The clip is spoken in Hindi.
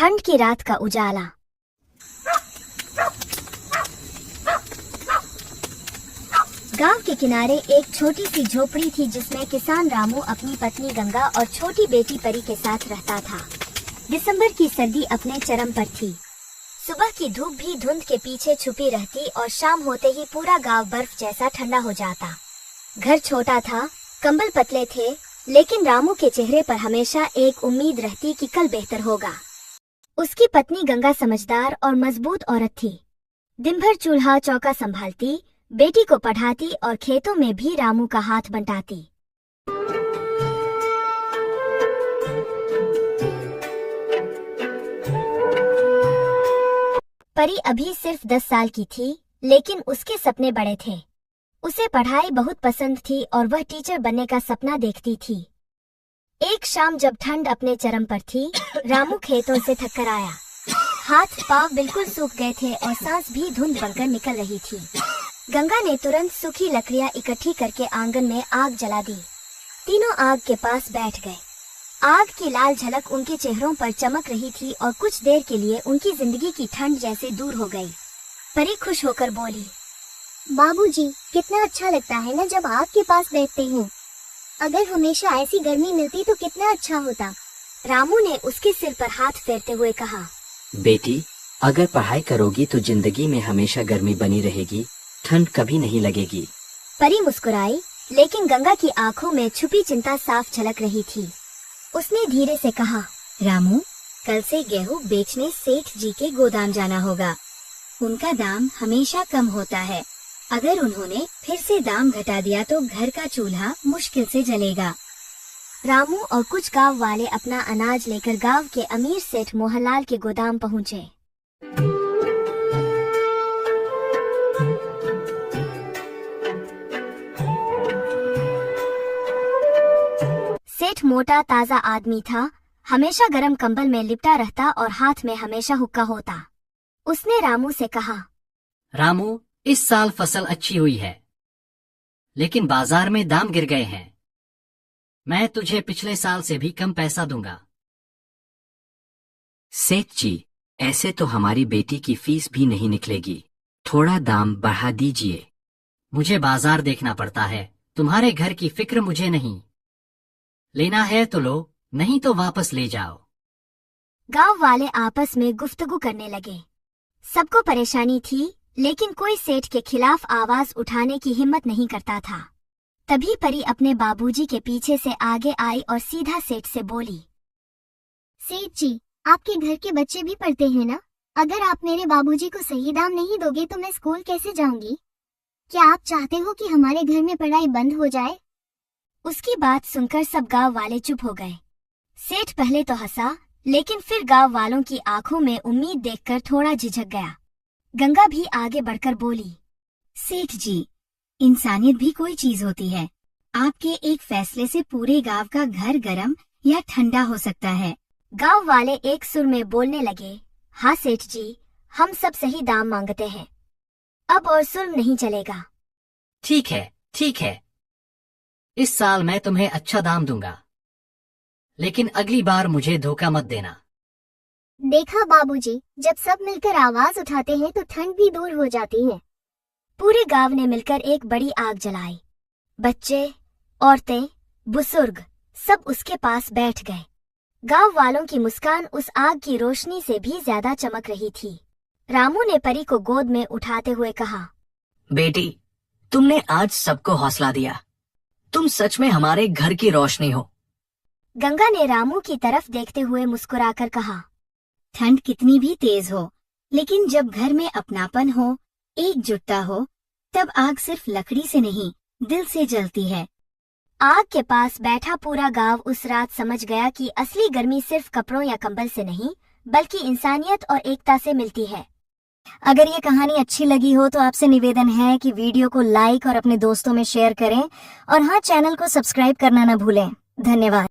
ठंड की रात का उजाला। गांव के किनारे एक छोटी सी झोपड़ी थी जिसमें किसान रामू अपनी पत्नी गंगा और छोटी बेटी परी के साथ रहता था। दिसंबर की सर्दी अपने चरम पर थी। सुबह की धूप भी धुंध के पीछे छुपी रहती और शाम होते ही पूरा गांव बर्फ जैसा ठंडा हो जाता। घर छोटा था, कंबल पतले थे, लेकिन रामू के चेहरे पर हमेशा एक उम्मीद रहती कि कल बेहतर होगा। उसकी पत्नी गंगा समझदार और मजबूत औरत थी। दिन भर चूल्हा चौका संभालती, बेटी को पढ़ाती और खेतों में भी रामू का हाथ बंटाती। परी अभी सिर्फ 10 साल की थी, लेकिन उसके सपने बड़े थे। उसे पढ़ाई बहुत पसंद थी और वह टीचर बनने का सपना देखती थी। एक शाम जब ठंड अपने चरम पर थी, रामू खेतों से थक कर आया। हाथ पांव बिल्कुल सूख गए थे और सांस भी धुंध बनकर निकल रही थी। गंगा ने तुरंत सूखी लकड़ियां इकट्ठी करके आंगन में आग जला दी। तीनों आग के पास बैठ गए। आग की लाल झलक उनके चेहरों पर चमक रही थी और कुछ देर के लिए उनकी जिंदगी की ठंड जैसे दूर हो गई। परी खुश होकर बोली, बाबूजी, कितना अच्छा लगता है ना जब आग के पास बैठते हैं। अगर हमेशा ऐसी गर्मी मिलती तो कितना अच्छा होता। रामू ने उसके सिर पर हाथ फेरते हुए कहा, बेटी, अगर पढ़ाई करोगी तो जिंदगी में हमेशा गर्मी बनी रहेगी, ठंड कभी नहीं लगेगी। परी मुस्कुराई, लेकिन गंगा की आंखों में छुपी चिंता साफ झलक रही थी। उसने धीरे से कहा, रामू, कल से गेहूं बेचने सेठ जी के गोदाम जाना होगा। उनका दाम हमेशा कम होता है। अगर उन्होंने फिर से दाम घटा दिया तो घर का चूल्हा मुश्किल से जलेगा। रामू और कुछ गांव वाले अपना अनाज लेकर गांव के अमीर सेठ मोहनलाल के गोदाम पहुंचे। सेठ मोटा ताजा आदमी था, हमेशा गरम कंबल में लिपटा रहता और हाथ में हमेशा हुक्का होता। उसने रामू से कहा, रामू, इस साल फसल अच्छी हुई है, लेकिन बाजार में दाम गिर गए हैं। मैं तुझे पिछले साल से भी कम पैसा दूंगा। सेठ जी, ऐसे तो हमारी बेटी की फीस भी नहीं निकलेगी। थोड़ा दाम बढ़ा दीजिए। मुझे बाजार देखना पड़ता है, तुम्हारे घर की फिक्र मुझे नहीं। लेना है तो लो, नहीं तो वापस ले जाओ। गांव वाले आपस में गुफ्तगू करने लगे। सबको परेशानी थी, लेकिन कोई सेठ के खिलाफ आवाज उठाने की हिम्मत नहीं करता था। तभी परी अपने बाबूजी के पीछे से आगे आई और सीधा सेठ से बोली, सेठ जी, आपके घर के बच्चे भी पढ़ते हैं ना? अगर आप मेरे बाबूजी को सही दाम नहीं दोगे तो मैं स्कूल कैसे जाऊंगी? क्या आप चाहते हो कि हमारे घर में पढ़ाई बंद हो जाए? उसकी बात सुनकर सब गांव वाले चुप हो गए। सेठ पहले तो हंसा, लेकिन फिर गांव वालों की आंखों में उम्मीद देखकर थोड़ा झिझक गया। गंगा भी आगे बढ़कर बोली, सेठ जी, इंसानियत भी कोई चीज होती है। आपके एक फैसले से पूरे गांव का घर गर्म या ठंडा हो सकता है। गांव वाले एक सुर में बोलने लगे, हाँ सेठ जी, हम सब सही दाम मांगते हैं। अब और जुल्म नहीं चलेगा। ठीक है, ठीक है। इस साल मैं तुम्हें अच्छा दाम दूंगा, लेकिन अगली बार मुझे धोखा मत देना। देखा बाबूजी, जब सब मिलकर आवाज उठाते हैं तो ठंड भी दूर हो जाती है। पूरे गांव ने मिलकर एक बड़ी आग जलाई। बच्चे, औरतें, बुजुर्ग सब उसके पास बैठ गए। गांव वालों की मुस्कान उस आग की रोशनी से भी ज्यादा चमक रही थी। रामू ने परी को गोद में उठाते हुए कहा, बेटी, तुमने आज सबको हौसला दिया। तुम सच में हमारे घर की रोशनी हो। गंगा ने रामू की तरफ देखते हुए मुस्कुराकर कहा, ठंड कितनी भी तेज हो, लेकिन जब घर में अपनापन हो, एकजुटता हो, तब आग सिर्फ लकड़ी से नहीं, दिल से जलती है। आग के पास बैठा पूरा गांव उस रात समझ गया कि असली गर्मी सिर्फ कपड़ों या कंबल से नहीं, बल्कि इंसानियत और एकता से मिलती है। अगर ये कहानी अच्छी लगी हो तो आपसे निवेदन है कि वीडियो को लाइक और अपने दोस्तों में शेयर करें और हाँ, चैनल को सब्सक्राइब करना न भूलें। धन्यवाद।